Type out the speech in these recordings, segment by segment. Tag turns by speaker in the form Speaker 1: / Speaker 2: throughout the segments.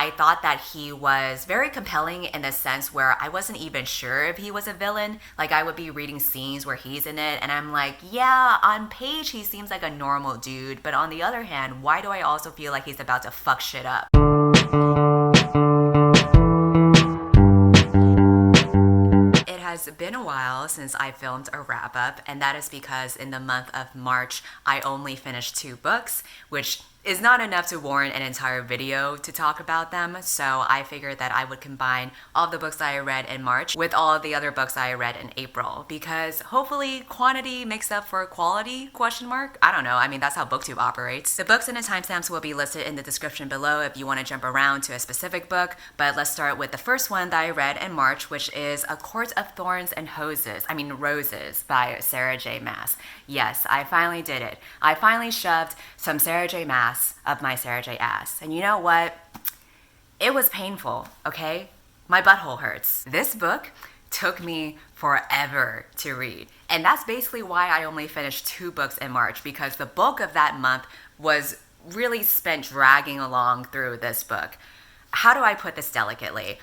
Speaker 1: I thought that he was very compelling in the sense where I wasn't even sure if he was a villain. Like, I would be reading scenes where he's in it and I'm like, yeah, on page he seems like a normal dude, but on the other hand, why do I also feel like he's about to fuck shit up? It's been a while since I filmed a wrap-up, and that is because in the month of March I only finished 2 books, which is not enough to warrant an entire video to talk about them, so I figured that I would combine all of the books I read in March with all of the other books I read in April, because hopefully quantity makes up for quality, ? I don't know, I mean that's how Booktube operates. The books and the timestamps will be listed in the description below if you want to jump around to a specific book, but let's start with the first one that I read in March, which is A Court of Thorns and Roses by Sarah J. Maas. Yes, I finally did it. I finally shoved some Sarah J. Maas up my Sarah J. ass. And you know what? It was painful, okay? My butthole hurts. This book took me forever to read. And that's basically why I only finished 2 books in March, because the bulk of that month was really spent dragging along through this book. How do I put this delicately?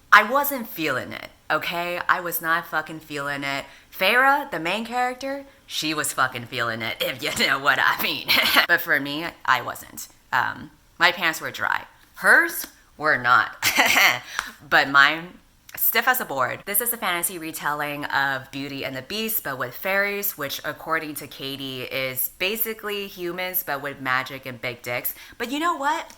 Speaker 1: I wasn't feeling it, okay? I was not fucking feeling it. Farah, the main character, she was fucking feeling it, if you know what I mean. But for me, I wasn't. My pants were dry. Hers were not. But mine, stiff as a board. This is a fantasy retelling of Beauty and the Beast, but with fairies, which according to Katie is basically humans, but with magic and big dicks. But you know what?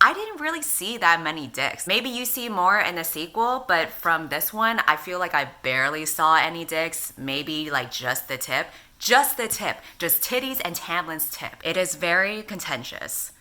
Speaker 1: I didn't really see that many dicks. Maybe you see more in the sequel, but from this one, I feel like I barely saw any dicks. Maybe like just the tip. Just the tip. Just titties and Tamlin's tip. It is very contentious.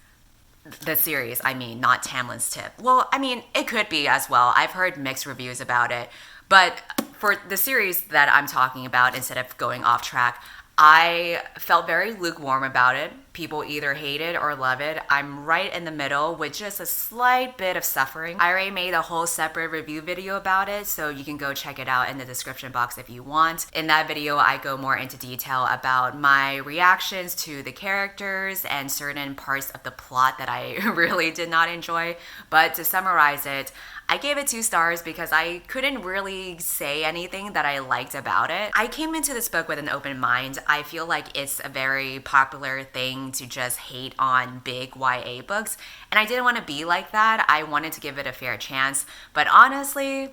Speaker 1: The series, I mean, not Tamlin's tip. Well, I mean, it could be as well. I've heard mixed reviews about it. But for the series that I'm talking about, instead of going off track, I felt very lukewarm about it. People either hate it or love it. I'm right in the middle with just a slight bit of suffering. I already made a whole separate review video about it, so you can go check it out in the description box if you want. In that video, I go more into detail about my reactions to the characters and certain parts of the plot that I really did not enjoy. But to summarize it, I gave it 2 stars because I couldn't really say anything that I liked about it. I came into this book with an open mind. I feel like it's a very popular thing to just hate on big YA books, and I didn't want to be like that. I wanted to give it a fair chance, but honestly,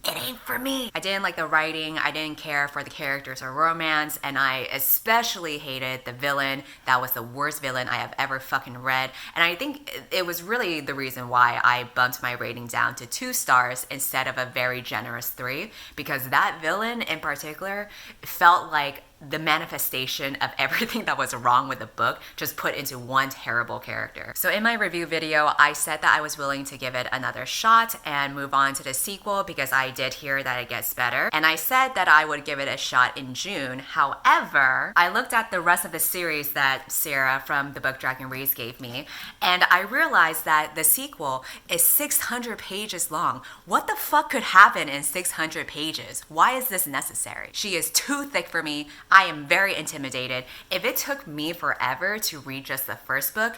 Speaker 1: it ain't for me. I didn't like the writing, I didn't care for the characters or romance, and I especially hated the villain. That was the worst villain I have ever fucking read, and I think it was really the reason why I bumped my rating down to 2 stars instead of a very generous 3, because that villain in particular felt like the manifestation of everything that was wrong with the book just put into one terrible character. So in my review video, I said that I was willing to give it another shot and move on to the sequel because I did hear that it gets better. And I said that I would give it a shot in June. However, I looked at the rest of the series that Sarah from the book Dragon Reads gave me, and I realized that the sequel is 600 pages long. What the fuck could happen in 600 pages? Why is this necessary? She is too thick for me. I am very intimidated. If it took me forever to read just the first book,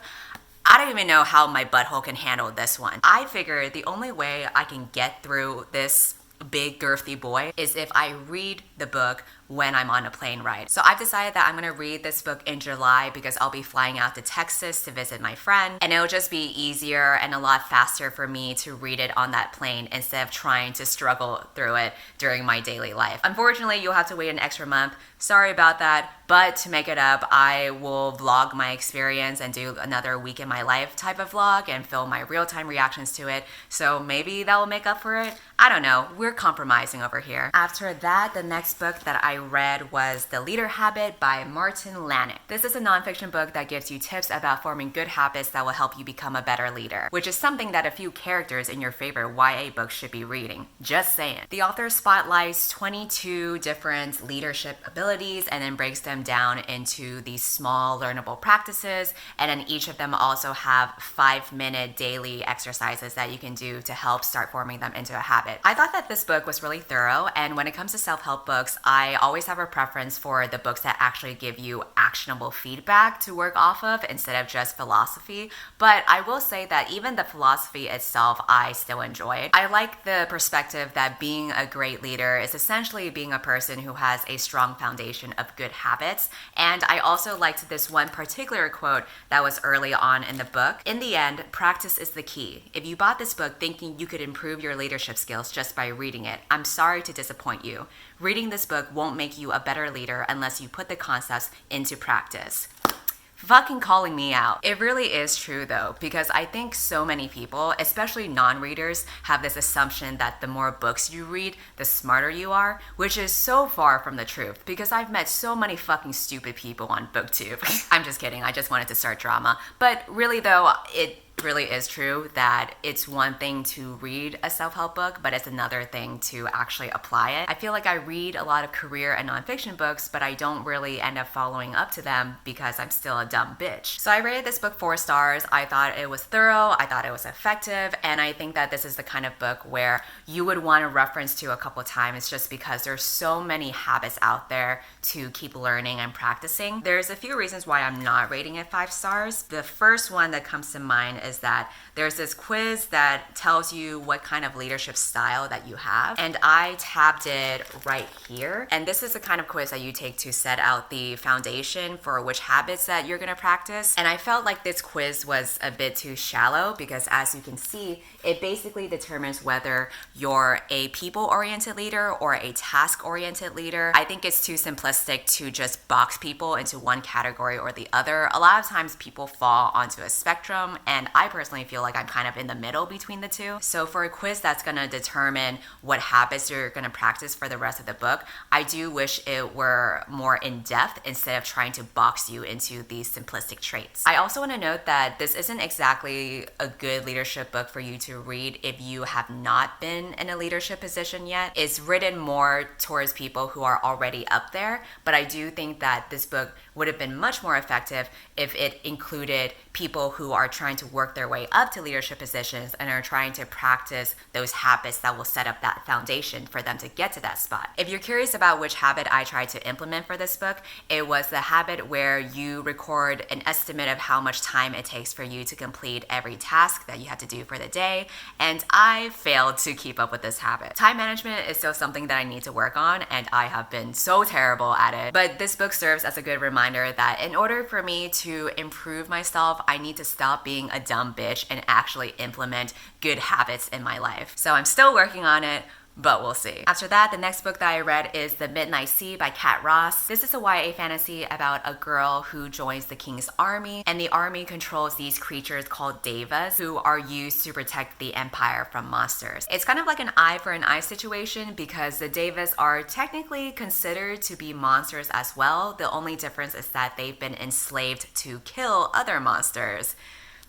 Speaker 1: I don't even know how my butthole can handle this one. I figured the only way I can get through this big girthy boy is if I read the book when I'm on a plane ride. So I've decided that I'm gonna read this book in July because I'll be flying out to Texas to visit my friend, and it'll just be easier and a lot faster for me to read it on that plane instead of trying to struggle through it during my daily life. Unfortunately, you'll have to wait an extra month. Sorry about that, but to make it up, I will vlog my experience and do another week in my life type of vlog and film my real-time reactions to it. So maybe that will make up for it. I don't know, we're compromising over here. After that, the next book that I read was The Leader Habit by Martin Lanik. This is a nonfiction book that gives you tips about forming good habits that will help you become a better leader, which is something that a few characters in your favorite YA books should be reading. Just saying. The author spotlights 22 different leadership abilities and then breaks them down into these small learnable practices, and then each of them also have 5-minute daily exercises that you can do to help start forming them into a habit. I thought that this book was really thorough, and when it comes to self-help books, books, I always have a preference for the books that actually give you actionable feedback to work off of instead of just philosophy. But I will say that even the philosophy itself, I still enjoy. I like the perspective that being a great leader is essentially being a person who has a strong foundation of good habits. And I also liked this one particular quote that was early on in the book. In the end, practice is the key. If you bought this book thinking you could improve your leadership skills just by reading it, I'm sorry to disappoint you. Reading this book won't make you a better leader unless you put the concepts into practice. Fucking calling me out. It really is true though, because I think so many people, especially non-readers, have this assumption that the more books you read, the smarter you are, which is so far from the truth because I've met so many fucking stupid people on Booktube. I'm just kidding, I just wanted to start drama. But really though, it really is true that it's one thing to read a self-help book, but it's another thing to actually apply it. I feel like I read a lot of career and nonfiction books, but I don't really end up following up to them because I'm still a dumb bitch. So I rated this book 4 stars. I thought it was thorough, I thought it was effective, and I think that this is the kind of book where you would want to reference to a couple times just because there's so many habits out there to keep learning and practicing. There's a few reasons why I'm not rating it 5 stars. The first one that comes to mind is that there's this quiz that tells you what kind of leadership style that you have, and I tabbed it right here. And this is the kind of quiz that you take to set out the foundation for which habits that you're gonna practice. And I felt like this quiz was a bit too shallow because, as you can see, it basically determines whether you're a people-oriented leader or a task-oriented leader. I think it's too simplistic to just box people into one category or the other. A lot of times people fall onto a spectrum, and I personally feel like I'm kind of in the middle between the two. So for a quiz that's gonna determine what habits you're gonna practice for the rest of the book, I do wish it were more in-depth instead of trying to box you into these simplistic traits. I also wanna note that this isn't exactly a good leadership book for you to read if you have not been in a leadership position yet. It's written more towards people who are already up there, but I do think that this book would have been much more effective if it included people who are trying to work their way up to leadership positions and are trying to practice those habits that will set up that foundation for them to get to that spot. If you're curious about which habit I tried to implement for this book, it was the habit where you record an estimate of how much time it takes for you to complete every task that you have to do for the day, and I failed to keep up with this habit. Time management is still something that I need to work on, and I have been so terrible at it. But this book serves as a good reminder that in order for me to improve myself, I need to stop being a dumb bitch and actually implement good habits in my life. So I'm still working on it, but we'll see. After that, the next book that I read is The Midnight Sea by Kat Ross. This is a YA fantasy about a girl who joins the king's army, and the army controls these creatures called devas who are used to protect the empire from monsters. It's kind of like an eye for an eye situation because the devas are technically considered to be monsters as well. The only difference is that they've been enslaved to kill other monsters.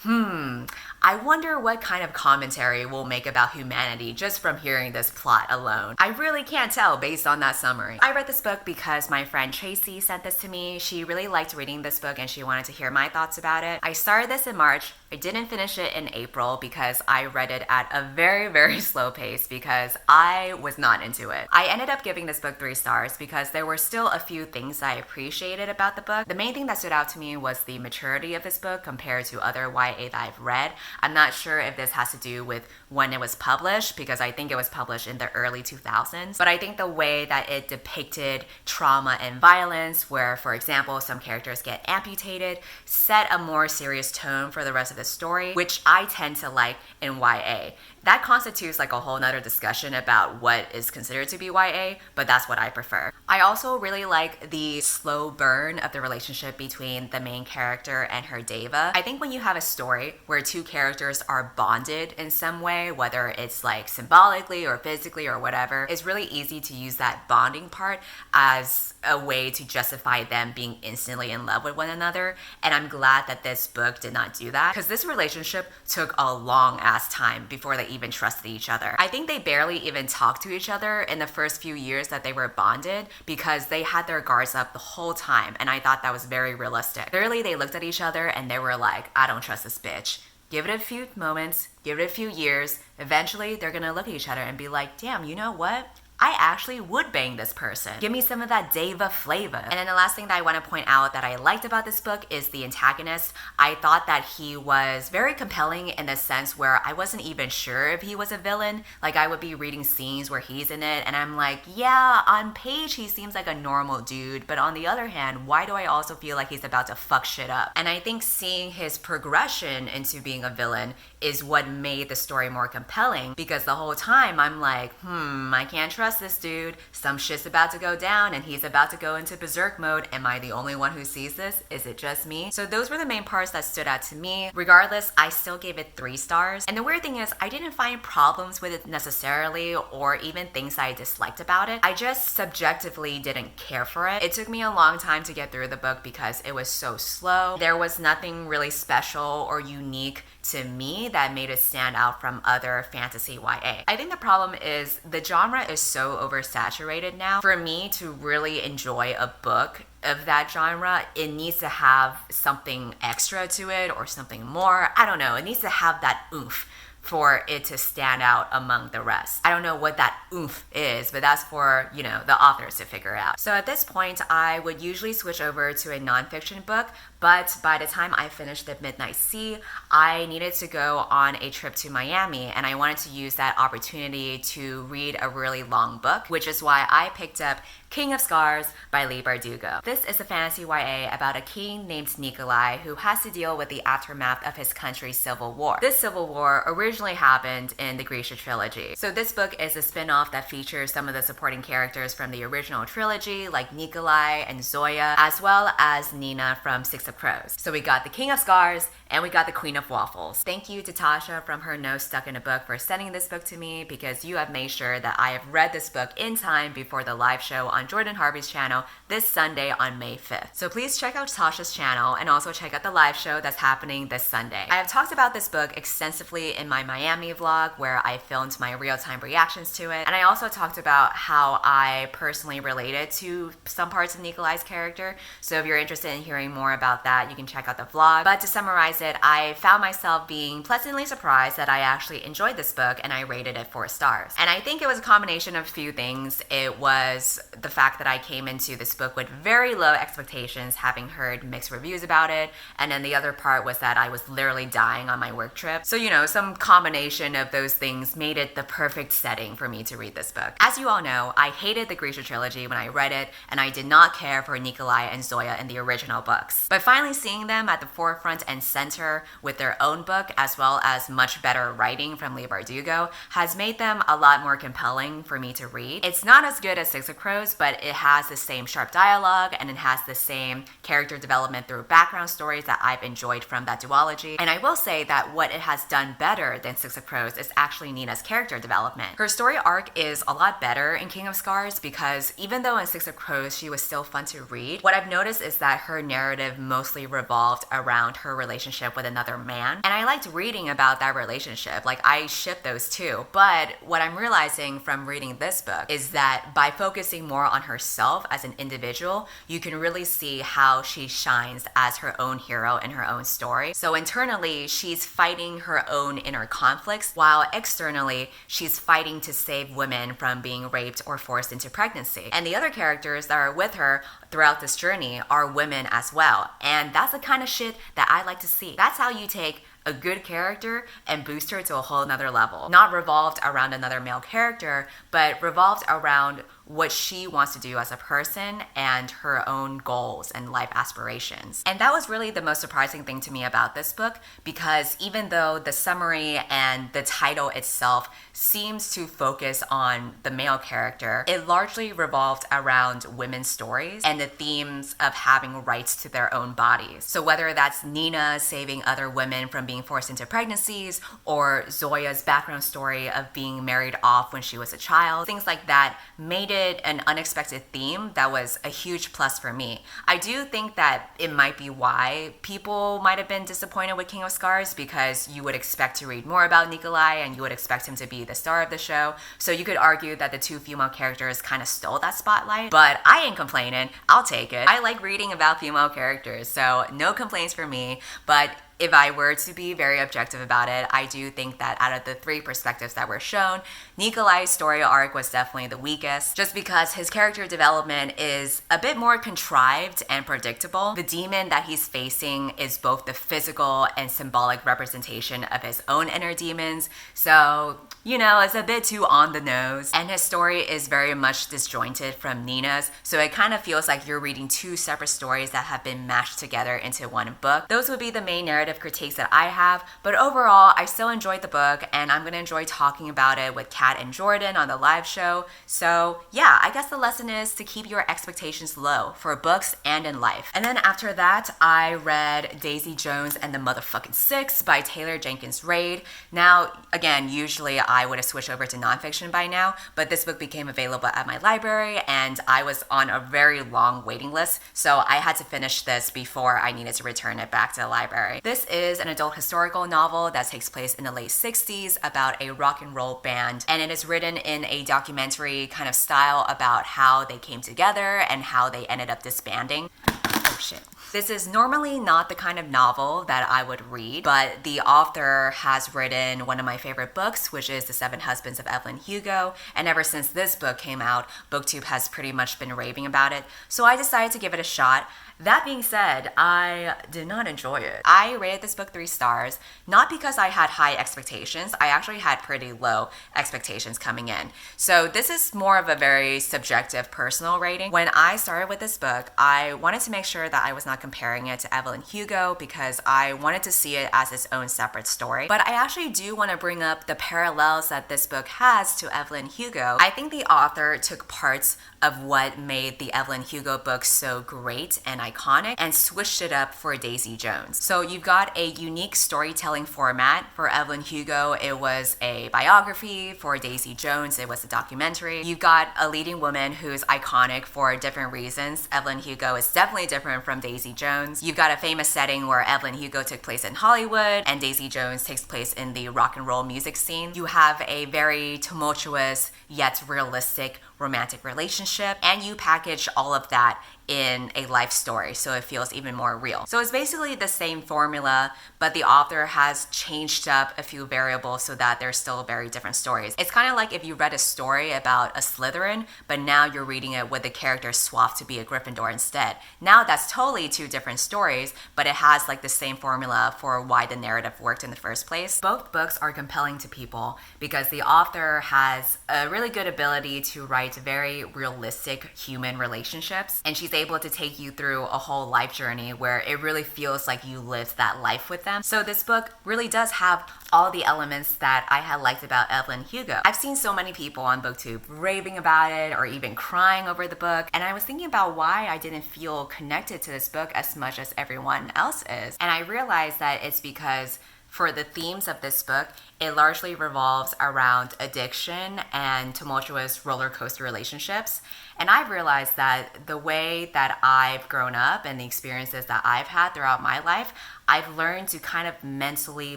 Speaker 1: I wonder what kind of commentary we'll make about humanity just from hearing this plot alone. I really can't tell based on that summary. I read this book because my friend Tracy sent this to me. She really liked reading this book and she wanted to hear my thoughts about it. I started this in March. I didn't finish it in April because I read it at a very, very slow pace because I was not into it. I ended up giving this book 3 stars because there were still a few things I appreciated about the book. The main thing that stood out to me was the maturity of this book compared to other YA that I've read. I'm not sure if this has to do with when it was published because I think it was published in the early 2000s, but I think the way that it depicted trauma and violence, where, for example, some characters get amputated, set a more serious tone for the rest of the story, which I tend to like in YA. That constitutes like a whole nother discussion about what is considered to be YA, but that's what I prefer. I also really like the slow burn of the relationship between the main character and her deva. I think when you have a story where 2 characters are bonded in some way, whether it's like symbolically or physically or whatever, it's really easy to use that bonding part as a way to justify them being instantly in love with one another. And I'm glad that this book did not do that because this relationship took a long ass time before they even trusted each other. I think they barely even talked to each other in the first few years that they were bonded because they had their guards up the whole time, and I thought that was very realistic. Clearly they looked at each other and they were like, I don't trust this bitch. Give it a few moments, give it a few years, eventually they're gonna look at each other and be like, damn, you know what? I actually would bang this person. Give me some of that diva flavor. And then the last thing that I want to point out that I liked about this book is the antagonist. I thought that he was very compelling in the sense where I wasn't even sure if he was a villain. Like, I would be reading scenes where he's in it and I'm like, yeah, on page he seems like a normal dude, but on the other hand, why do I also feel like he's about to fuck shit up? And I think seeing his progression into being a villain is what made the story more compelling, because the whole time I'm like, I can't trust this dude. Some shit's about to go down and he's about to go into berserk mode. Am I the only one who sees this? Is it just me? So those were the main parts that stood out to me. Regardless, I still gave it 3 stars. And the weird thing is, I didn't find problems with it necessarily, or even things that I disliked about it. I just subjectively didn't care for it. It took me a long time to get through the book because it was so slow. There was nothing really special or unique to me that made it stand out from other fantasy YA. I think the problem is the genre is so oversaturated now. For me to really enjoy a book of that genre, it needs to have something extra to it or something more. I don't know. It needs to have that oomph for it to stand out among the rest. I don't know what that oomph is, but that's for, the authors to figure out. So at this point, I would usually switch over to a nonfiction book, but by the time I finished The Midnight Sea, I needed to go on a trip to Miami, and I wanted to use that opportunity to read a really long book, which is why I picked up King of Scars by Leigh Bardugo. This is a fantasy YA about a king named Nikolai who has to deal with the aftermath of his country's civil war. This civil war originally happened in the Grisha trilogy. So this book is a spin-off that features some of the supporting characters from the original trilogy, like Nikolai and Zoya, as well as Nina from Six of Crows. So we got the King of Scars and we got the Queen of Waffles. Thank you to Tasha from Her Nose Stuck in a Book for sending this book to me, because you have made sure that I have read this book in time before the live show on Jordan Harvey's channel this Sunday on May 5th. So please check out Tasha's channel and also check out the live show that's happening this Sunday. I have talked about this book extensively in my Miami vlog where I filmed my real-time reactions to it, and I also talked about how I personally related to some parts of Nikolai's character. So if you're interested in hearing more about that, you can check out the vlog. But to summarize it, I found myself being pleasantly surprised that I actually enjoyed this book, and I rated it 4 stars. And I think it was a combination of a few things. It was the fact that I came into this book with very low expectations, having heard mixed reviews about it, and then the other part was that I was literally dying on my work trip. So some combination of those things made it the perfect setting for me to read this book. As you all know, I hated the Grisha trilogy when I read it, and I did not care for Nikolai and Zoya in the original books. But finally seeing them at the forefront and center with their own book, as well as much better writing from Leigh Bardugo, has made them a lot more compelling for me to read. It's not as good as Six of Crows, but it has the same sharp dialogue and it has the same character development through background stories that I've enjoyed from that duology. And I will say that what it has done better than Six of Crows is actually Nina's character development. Her story arc is a lot better in King of Scars, because even though in Six of Crows she was still fun to read, what I've noticed is that her narrative mostly revolved around her relationship with another man. And I liked reading about that relationship. Like, I ship those two. But what I'm realizing from reading this book is that by focusing more on herself as an individual, you can really see how she shines as her own hero in her own story. So internally, she's fighting her own inner conflicts, while externally, she's fighting to save women from being raped or forced into pregnancy. And the other characters that are with her throughout this journey are women as well. And that's the kind of shit that I like to see. That's how you take a good character and boost her to a whole nother level. Not revolved around another male character, but revolved around what she wants to do as a person and her own goals and life aspirations. And that was really the most surprising thing to me about this book, because even though the summary and the title itself seems to focus on the male character, it largely revolved around women's stories and the themes of having rights to their own bodies. So whether that's Nina saving other women from being forced into pregnancies, or Zoya's background story of being married off when she was a child, things like that made it an unexpected theme that was a huge plus for me. I do think that it might be why people might have been disappointed with King of Scars, because you would expect to read more about Nikolai and you would expect him to be the star of the show. So you could argue that the two female characters kind of stole that spotlight, but I ain't complaining. I'll take it. I like reading about female characters, so no complaints for me. But if I were to be very objective about it, I do think that out of the 3 perspectives that were shown, Nikolai's story arc was definitely the weakest, just because his character development is a bit more contrived and predictable. The demon that he's facing is both the physical and symbolic representation of his own inner demons, so it's a bit too on the nose. And his story is very much disjointed from Nina's, so it kind of feels like you're reading 2 separate stories that have been mashed together into one book. Those would be the main narrative critiques that I have, but overall, I still enjoyed the book, and I'm going to enjoy talking about it with Kat and Jordan on the live show. So yeah, I guess the lesson is to keep your expectations low for books and in life. And then after that, I read Daisy Jones and the Motherfucking Six by Taylor Jenkins Reid. Now, again, usually I would have switched over to nonfiction by now, but this book became available at my library and I was on a very long waiting list, so I had to finish this before I needed to return it back to the library. This is an adult historical novel that takes place in the late 60s about a rock and roll band, and it is written in a documentary kind of style about how they came together and how they ended up disbanding. Oh shit. This is normally not the kind of novel that I would read, but the author has written one of my favorite books, which is The 7 Husbands of Evelyn Hugo, and ever since this book came out, Booktube has pretty much been raving about it, so I decided to give it a shot. That being said, I did not enjoy it. I rated this book 3 stars, not because I had high expectations. I actually had pretty low expectations coming in. So this is more of a very subjective personal rating. When I started with this book, I wanted to make sure that I was not comparing it to Evelyn Hugo because I wanted to see it as its own separate story. But I actually do want to bring up the parallels that this book has to Evelyn Hugo. I think the author took parts of what made the Evelyn Hugo book so great and iconic and switched it up for Daisy Jones. So you've got a unique storytelling format. For Evelyn Hugo, it was a biography. For Daisy Jones, it was a documentary. You've got a leading woman who's iconic for different reasons. Evelyn Hugo is definitely different from Daisy Jones. You've got a famous setting where Evelyn Hugo took place in Hollywood and Daisy Jones takes place in the rock and roll music scene. You have a very tumultuous yet realistic romantic relationship, and you package all of that in a life story so it feels even more real. So it's basically the same formula, but the author has changed up a few variables so that they're still very different stories. It's kind of like if you read a story about a Slytherin, but now you're reading it with the character swapped to be a Gryffindor instead. Now that's totally 2 different stories, but it has like the same formula for why the narrative worked in the first place. Both books are compelling to people because the author has a really good ability to write very realistic human relationships, and she's able to take you through a whole life journey where it really feels like you lived that life with them. So this book really does have all the elements that I had liked about Evelyn Hugo. I've seen so many people on Booktube raving about it or even crying over the book, and I was thinking about why I didn't feel connected to this book as much as everyone else is. And I realized that it's because for the themes of this book, it largely revolves around addiction and tumultuous roller coaster relationships. And I've realized that the way that I've grown up and the experiences that I've had throughout my life, I've learned to kind of mentally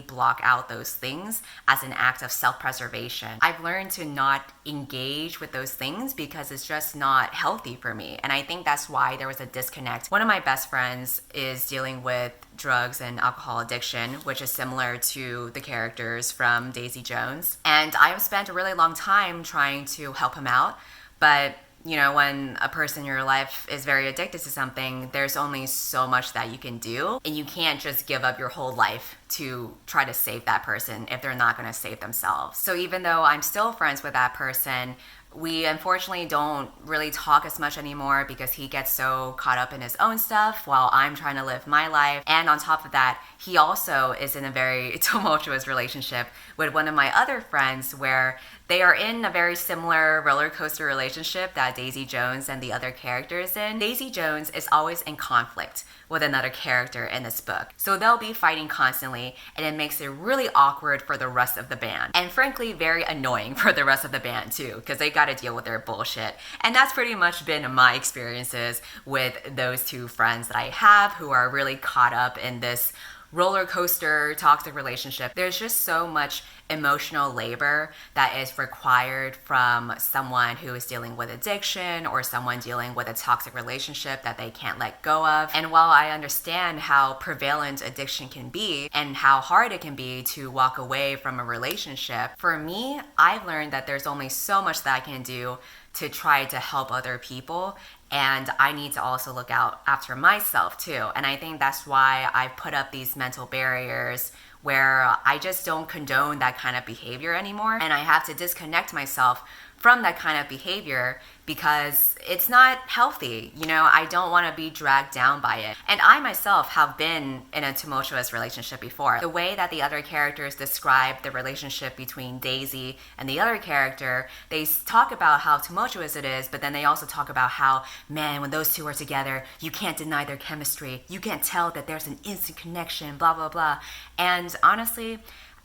Speaker 1: block out those things as an act of self-preservation. I've learned to not engage with those things because it's just not healthy for me. And I think that's why there was a disconnect. One of my best friends is dealing with drugs and alcohol addiction, which is similar to the characters from Daisy Jones. And I have spent a really long time trying to help him out, but when a person in your life is very addicted to something, there's only so much that you can do, and you can't just give up your whole life to try to save that person if they're not going to save themselves. So even though I'm still friends with that person, we unfortunately don't really talk as much anymore because he gets so caught up in his own stuff while I'm trying to live my life. And on top of that, he also is in a very tumultuous relationship with one of my other friends where they are in a very similar roller coaster relationship that Daisy Jones and the other characters in. Daisy Jones is always in conflict with another character in this book. So they'll be fighting constantly, and it makes it really awkward for the rest of the band. And frankly, very annoying for the rest of the band too, because they gotta deal with their bullshit. And that's pretty much been my experiences with those 2 friends that I have who are really caught up in this roller coaster toxic relationship. There's just so much emotional labor that is required from someone who is dealing with addiction or someone dealing with a toxic relationship that they can't let go of. And while I understand how prevalent addiction can be and how hard it can be to walk away from a relationship, for me, I've learned that there's only so much that I can do to try to help other people. And I need to also look out after myself too. And I think that's why I've put up these mental barriers where I just don't condone that kind of behavior anymore. And I have to disconnect myself from that kind of behavior because it's not healthy. You know, I don't want to be dragged down by it. And I myself have been in a tumultuous relationship before. The way that the other characters describe the relationship between Daisy and the other character, they talk about how tumultuous it is, but then they also talk about how, man, when those two are together, you can't deny their chemistry. You can't tell that there's an instant connection, blah, blah, blah. And honestly,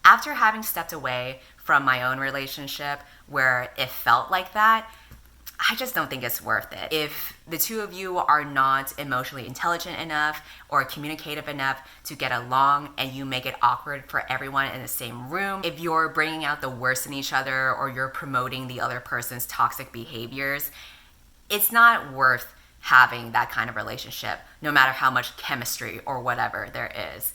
Speaker 1: after having stepped away from my own relationship where it felt like that, I just don't think it's worth it. If the two of you are not emotionally intelligent enough or communicative enough to get along and you make it awkward for everyone in the same room, if you're bringing out the worst in each other or you're promoting the other person's toxic behaviors, it's not worth having that kind of relationship, no matter how much chemistry or whatever there is.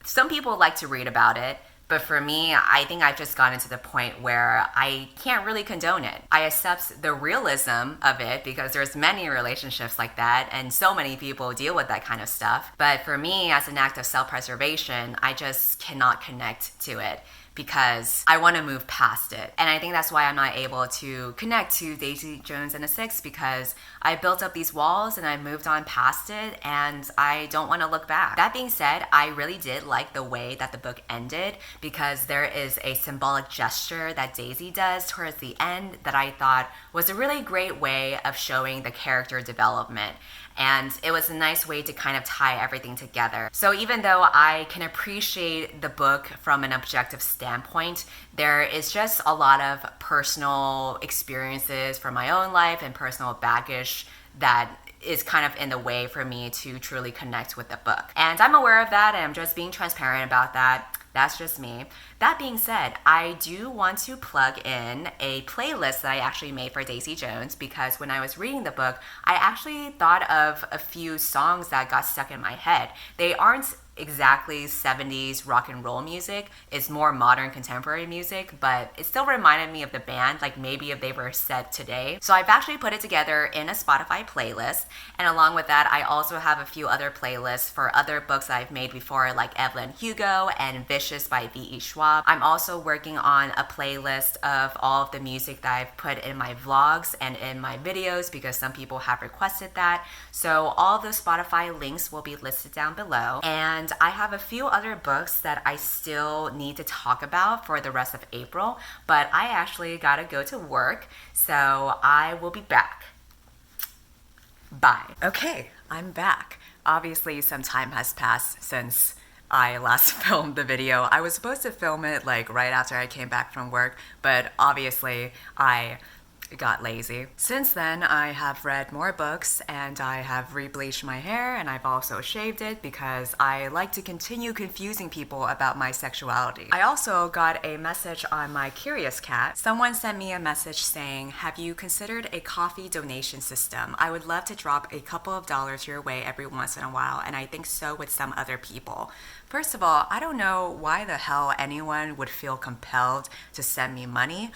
Speaker 1: Some people like to read about it, but for me, I think I've just gotten to the point where I can't really condone it. I accept the realism of it because there's many relationships like that and so many people deal with that kind of stuff. But for me, as an act of self-preservation, I just cannot connect to it because I want to move past it. And I think that's why I'm not able to connect to Daisy Jones and the Six, because I built up these walls and I moved on past it and I don't want to look back. That being said, I really did like the way that the book ended because there is a symbolic gesture that Daisy does towards the end that I thought was a really great way of showing the character development. And it was a nice way to kind of tie everything together. So even though I can appreciate the book from an objective standpoint, there is just a lot of personal experiences from my own life and personal baggage that is kind of in the way for me to truly connect with the book. And I'm aware of that and I'm just being transparent about that. That's just me. That being said, I do want to plug in a playlist that I actually made for Daisy Jones because when I was reading the book, I actually thought of a few songs that got stuck in my head. They aren't exactly 70s rock and roll music. It's more modern contemporary music, but it still reminded me of the band, like maybe if they were set today. So I've actually put it together in a Spotify playlist. And along with that, I also have a few other playlists for other books I've made before, like Evelyn Hugo and Vicious by V.E. Schwab. I'm also working on a playlist of all of the music that I've put in my vlogs and in my videos because some people have requested that. So all the Spotify links will be listed down below. And I have a few other books that I still need to talk about for the rest of April, but I actually gotta go to work, so I will be back. Bye. Okay, I'm back. Obviously, some time has passed since I last filmed the video. I was supposed to film it like right after I came back from work, but obviously I got lazy. Since then, I have read more books and I have rebleached my hair and I've also shaved it because I like to continue confusing people about my sexuality. I also got a message on my Curious Cat. Someone sent me a message saying, have you considered a coffee donation system? I would love to drop a couple of dollars your way every once in a while, and I think so with some other people. First of all, I don't know why the hell anyone would feel compelled to send me money,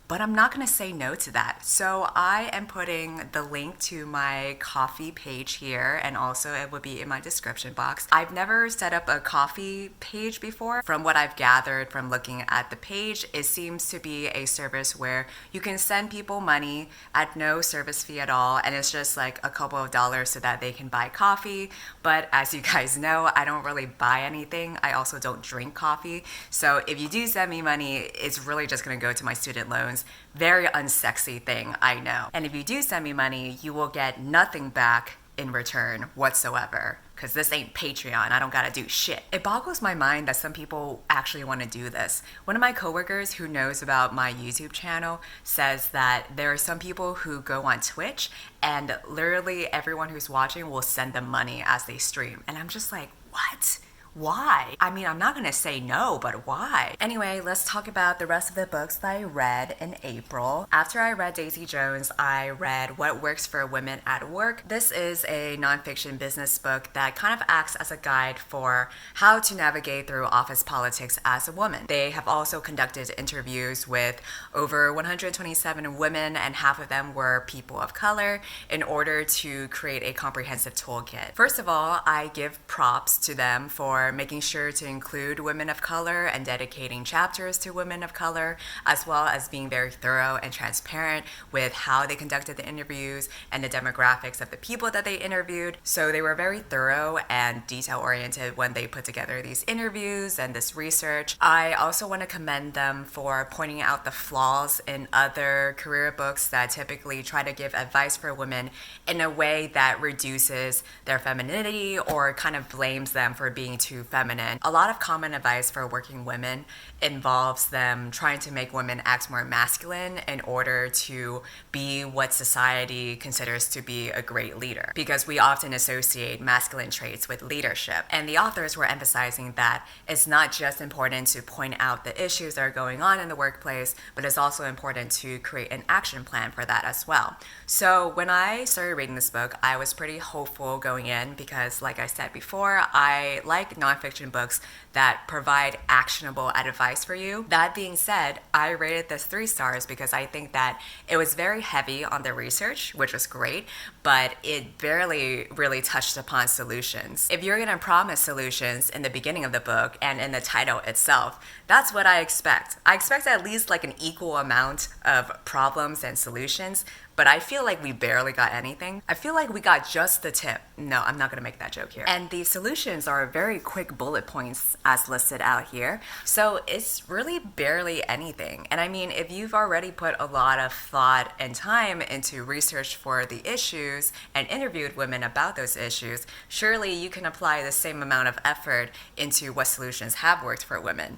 Speaker 1: but I'm not going to say no to that. So I am putting the link to my Ko-fi page here, and also it will be in my description box. I've never set up a Ko-fi page before. From what I've gathered from looking at the page, it seems to be a service where you can send people money at no service fee at all, and it's just like a couple of dollars so that they can buy coffee. But as you guys know, I don't really buy anything. I also don't drink coffee. So if you do send me money, it's really just going to go to my student loans. Very unsexy thing, I know. And if you do send me money, you will get nothing back in return whatsoever, because this ain't Patreon. I don't gotta do shit. It boggles my mind that some people actually want to do this. One of my coworkers who knows about my YouTube channel says that there are some people who go on Twitch and literally everyone who's watching will send them money as they stream. And I'm just like, what? Why? I mean, I'm not gonna say no, but why? Anyway, let's talk about the rest of the books that I read in April. After I read Daisy Jones, I read What Works for Women at Work. This is a nonfiction business book that kind of acts as a guide for how to navigate through office politics as a woman. They have also conducted interviews with over 127 women, and half of them were people of color, in order to create a comprehensive toolkit. First of all, I give props to them for making sure to include women of color and dedicating chapters to women of color, as well as being very thorough and transparent with how they conducted the interviews and the demographics of the people that they interviewed. So they were very thorough and detail-oriented when they put together these interviews and this research. I also want to commend them for pointing out the flaws in other career books that typically try to give advice for women in a way that reduces their femininity or kind of blames them for being too feminine. A lot of common advice for working women involves them trying to make women act more masculine in order to be what society considers to be a great leader, because we often associate masculine traits with leadership. And the authors were emphasizing that it's not just important to point out the issues that are going on in the workplace, but it's also important to create an action plan for that as well. So when I started reading this book, I was pretty hopeful going in because, like I said before, I like nonfiction books that provide actionable advice for you. That being said, I rated this 3 stars because I think that it was very heavy on the research, which was great, but it barely really touched upon solutions. If you're gonna promise solutions in the beginning of the book and in the title itself, that's what I expect. I expect at least like an equal amount of problems and solutions, but I feel like we barely got anything. I feel like we got just the tip. No, I'm not gonna make that joke here. And the solutions are very quick bullet points as listed out here. So it's really barely anything. And I mean, if you've already put a lot of thought and time into research for the issues and interviewed women about those issues, surely you can apply the same amount of effort into what solutions have worked for women.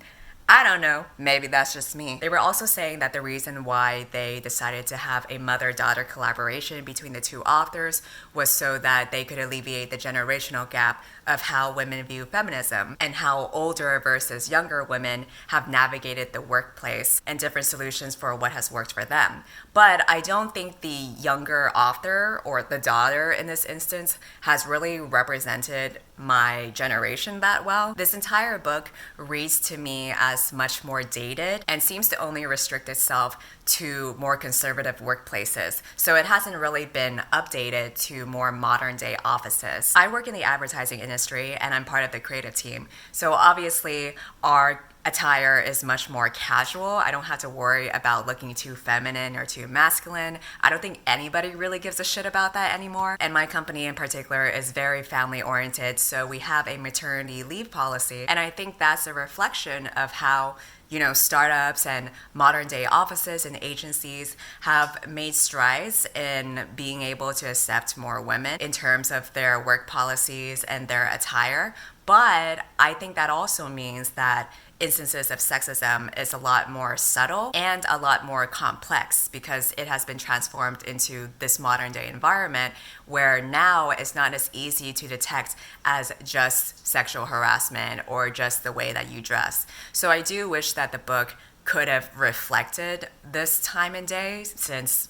Speaker 1: I don't know, maybe that's just me. They were also saying that the reason why they decided to have a mother-daughter collaboration between the 2 authors was so that they could alleviate the generational gap of how women view feminism and how older versus younger women have navigated the workplace and different solutions for what has worked for them. But I don't think the younger author, or the daughter in this instance, has really represented my generation that well. This entire book reads to me as much more dated and seems to only restrict itself to more conservative workplaces. So it hasn't really been updated to more modern day offices. I work in the advertising industry and I'm part of the creative team. So obviously our attire is much more casual. I don't have to worry about looking too feminine or too masculine. I don't think anybody really gives a shit about that anymore. And my company in particular is very family oriented, so we have a maternity leave policy. And I think that's a reflection of how startups and modern day offices and agencies have made strides in being able to accept more women in terms of their work policies and their attire. But I think that also means that instances of sexism is a lot more subtle and a lot more complex because it has been transformed into this modern day environment where now it's not as easy to detect as just sexual harassment or just the way that you dress. So I do wish that the book could have reflected this time and day since,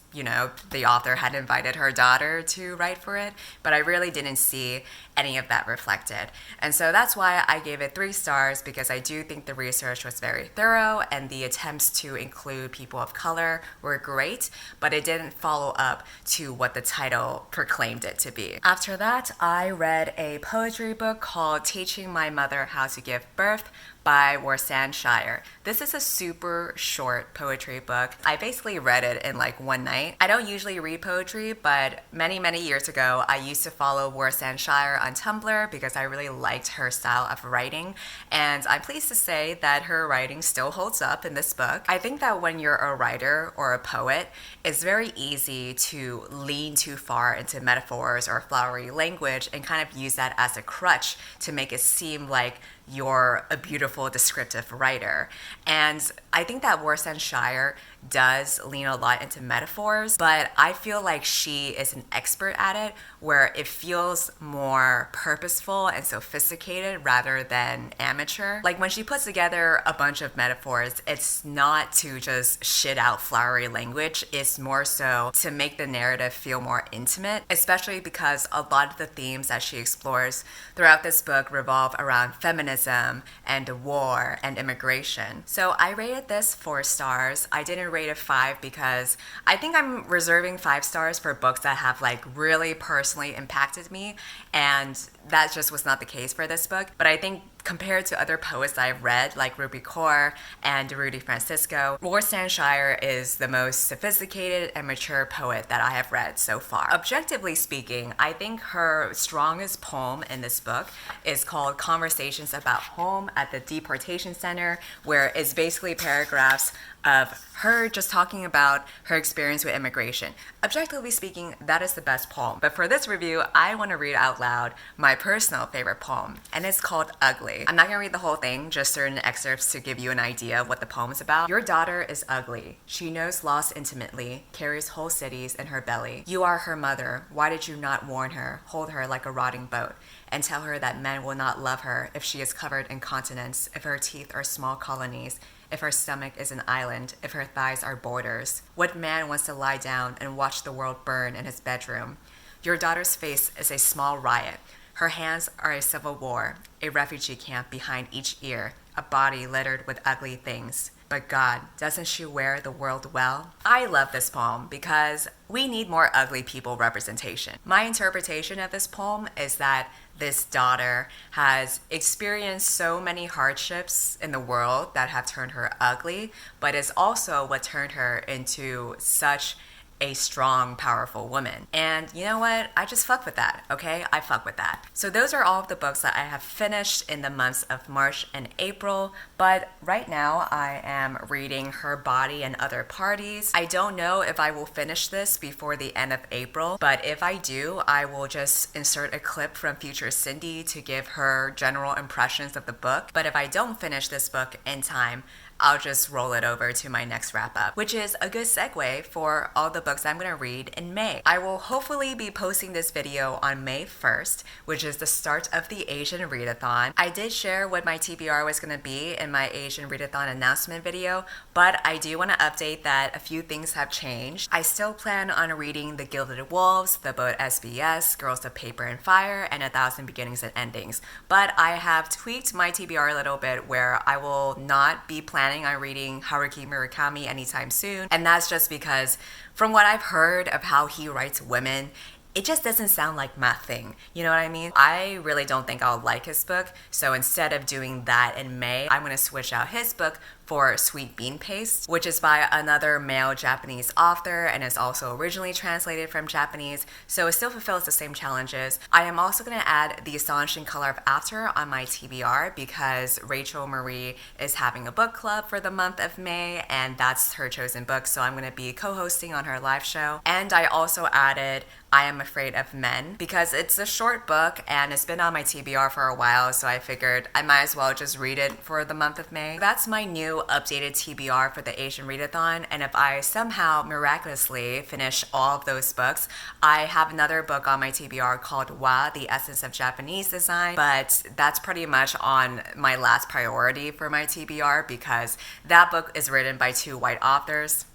Speaker 1: the author had invited her daughter to write for it, but I really didn't see any of that reflected. And so that's why I gave it 3 stars, because I do think the research was very thorough and the attempts to include people of color were great, but it didn't follow up to what the title proclaimed it to be. After that, I read a poetry book called Teaching My Mother How to Give Birth by Warsan Shire. This is a super short poetry book. I basically read it in like one night. I don't usually read poetry, but many years ago, I used to follow Warsan Shire on Tumblr because I really liked her style of writing. And I'm pleased to say that her writing still holds up in this book. I think that when you're a writer or a poet, it's very easy to lean too far into metaphors or flowery language and kind of use that as a crutch to make it seem like you're a beautiful descriptive writer. And I think that Worcestershire does lean a lot into metaphors, but I feel like she is an expert at it, where it feels more purposeful and sophisticated rather than amateur. Like when she puts together a bunch of metaphors, it's not to just shit out flowery language, it's more so to make the narrative feel more intimate, especially because a lot of the themes that she explores throughout this book revolve around feminism and war and immigration. So I rated this 4 stars. I didn't rate it 5 because I think I'm reserving 5 stars for books that have like really personally impacted me, and that just was not the case for this book. But I think compared to other poets that I've read, like Ruby Kaur and Rudy Francisco, Worcestershire is the most sophisticated and mature poet that I have read so far. Objectively speaking, I think her strongest poem in this book is called Conversations About Home at the Deportation Center, where it's basically paragraphs of her just talking about her experience with immigration. Objectively speaking, that is the best poem. But for this review, I want to read out loud my personal favorite poem, and it's called Ugly. I'm not going to read the whole thing, just certain excerpts to give you an idea of what the poem is about. Your daughter is ugly. She knows loss intimately, carries whole cities in her belly. You are her mother. Why did you not warn her, hold her like a rotting boat, and tell her that men will not love her if she is covered in continents, if her teeth are small colonies, if her stomach is an island, if her thighs are borders? What man wants to lie down and watch the world burn in his bedroom? Your daughter's face is a small riot. Her hands are a civil war, a refugee camp behind each ear, a body littered with ugly things. But God, doesn't she wear the world well? I love this poem because we need more ugly people representation. My interpretation of this poem is that this daughter has experienced so many hardships in the world that have turned her ugly, but it's also what turned her into such a strong, powerful woman. And you know what? I just fuck with that, okay? I fuck with that. So those are all of the books that I have finished in the months of March and April, but right now I am reading Her Body and Other Parties. I don't know if I will finish this before the end of April, but if I do, I will just insert a clip from Future Cindy to give her general impressions of the book. But if I don't finish this book in time, I'll just roll it over to my next wrap up, which is a good segue for all the books I'm going to read in May. I will hopefully be posting this video on May 1st, which is the start of the Asian Readathon. I did share what my TBR was going to be in my Asian Readathon announcement video, but I do want to update that a few things have changed. I still plan on reading The Gilded Wolves, The Boat SBS, Girls of Paper and Fire, and 1,000 Beginnings and Endings. But I have tweaked my TBR a little bit where I will not be planning on reading Haruki Murakami anytime soon, and that's just because from what I've heard of how he writes women, it just doesn't sound like my thing. You know what I mean? I really don't think I'll like his book, so instead of doing that in May, I'm going to switch out his book for Sweet Bean Paste, which is by another male Japanese author and is also originally translated from Japanese, so it still fulfills the same challenges. I am also going to add The Astonishing Color of After on my TBR because Rachel Marie is having a book club for the month of May, and that's her chosen book, so I'm going to be co-hosting on her live show. And I also added I Am Afraid of Men because it's a short book and it's been on my TBR for a while, so I figured I might as well just read it for the month of May. That's my new updated TBR for the Asian Readathon, and if I somehow miraculously finish all of those books, I have another book on my TBR called Wa, The Essence of Japanese Design, but that's pretty much on my last priority for my TBR because that book is written by 2 white authors.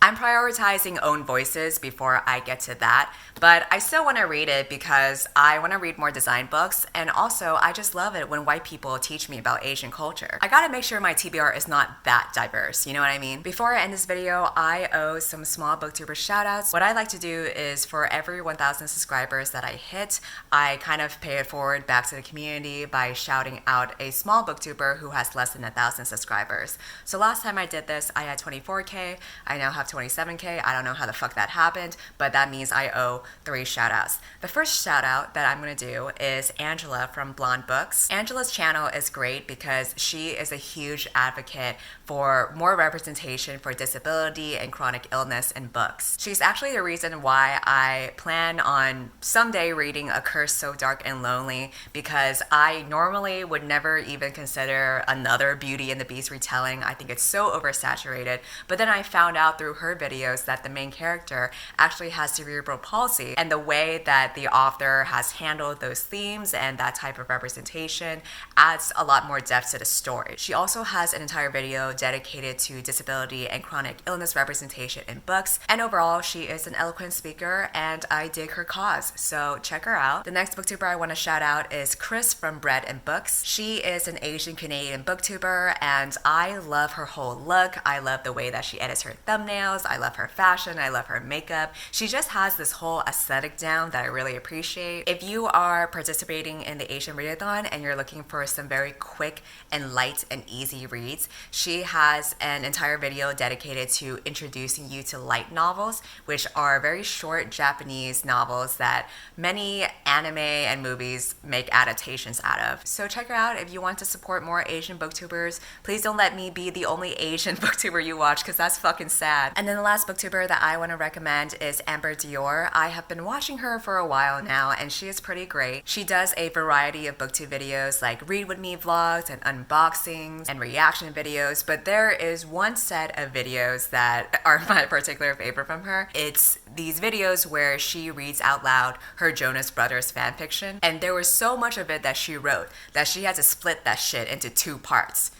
Speaker 1: I'm prioritizing own voices before I get to that, but I still want to read it because I want to read more design books, and also I just love it when white people teach me about Asian culture. I gotta make sure my TBR is not that diverse, you know what I mean? Before I end this video, I owe some small Booktuber shoutouts. What I like to do is for every 1,000 subscribers that I hit, I kind of pay it forward back to the community by shouting out a small Booktuber who has less than 1,000 subscribers. So last time I did this, I had 24K, I now have 27K. I don't know how the fuck that happened, but that means I owe 3 shoutouts. The first shoutout that I'm gonna do is Angela from Blonde Books. Angela's channel is great because she is a huge advocate for more representation for disability and chronic illness in books. She's actually the reason why I plan on someday reading A Curse So Dark and Lonely, because I normally would never even consider another Beauty and the Beast retelling. I think it's so oversaturated. But then I found out through her videos that the main character actually has cerebral palsy, and the way that the author has handled those themes and that type of representation adds a lot more depth to the story. She also has an entire video dedicated to disability and chronic illness representation in books, and overall she is an eloquent speaker and I dig her cause, so check her out. The next booktuber I want to shout out is Chris from Bread and Books. She is an Asian Canadian booktuber and I love her whole look. I love the way that she edits her thumbnails. I love her fashion. I love her makeup. She just has this whole aesthetic down that I really appreciate. If you are participating in the Asian Readathon and you're looking for some very quick and light and easy reads, she has an entire video dedicated to introducing you to light novels, which are very short Japanese novels that many anime and movies make adaptations out of. So check her out if you want to support more Asian booktubers. Please don't let me be the only Asian booktuber you watch, because that's fucking sad. And then the last booktuber that I want to recommend is Amber Dior. I have been watching her for a while now and she is pretty great. She does a variety of booktube videos like Read With Me vlogs and unboxings and reaction videos, but there is one set of videos that are my particular favorite from her. It's these videos where she reads out loud her Jonas Brothers fanfiction, and there was so much of it that she wrote that she had to split that shit into 2 parts.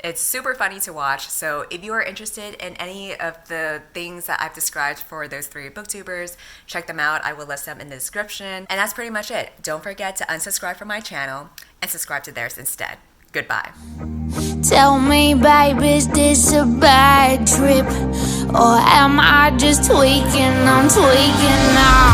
Speaker 1: It's super funny to watch, so if you are interested in any of the things that I've described for those 3 booktubers, check them out. I will list them in the description. And that's pretty much it. Don't forget to unsubscribe from my channel and subscribe to theirs instead. Goodbye.
Speaker 2: Tell me, babe, is this a bad trip? Or am I just tweaking? I'm tweaking now.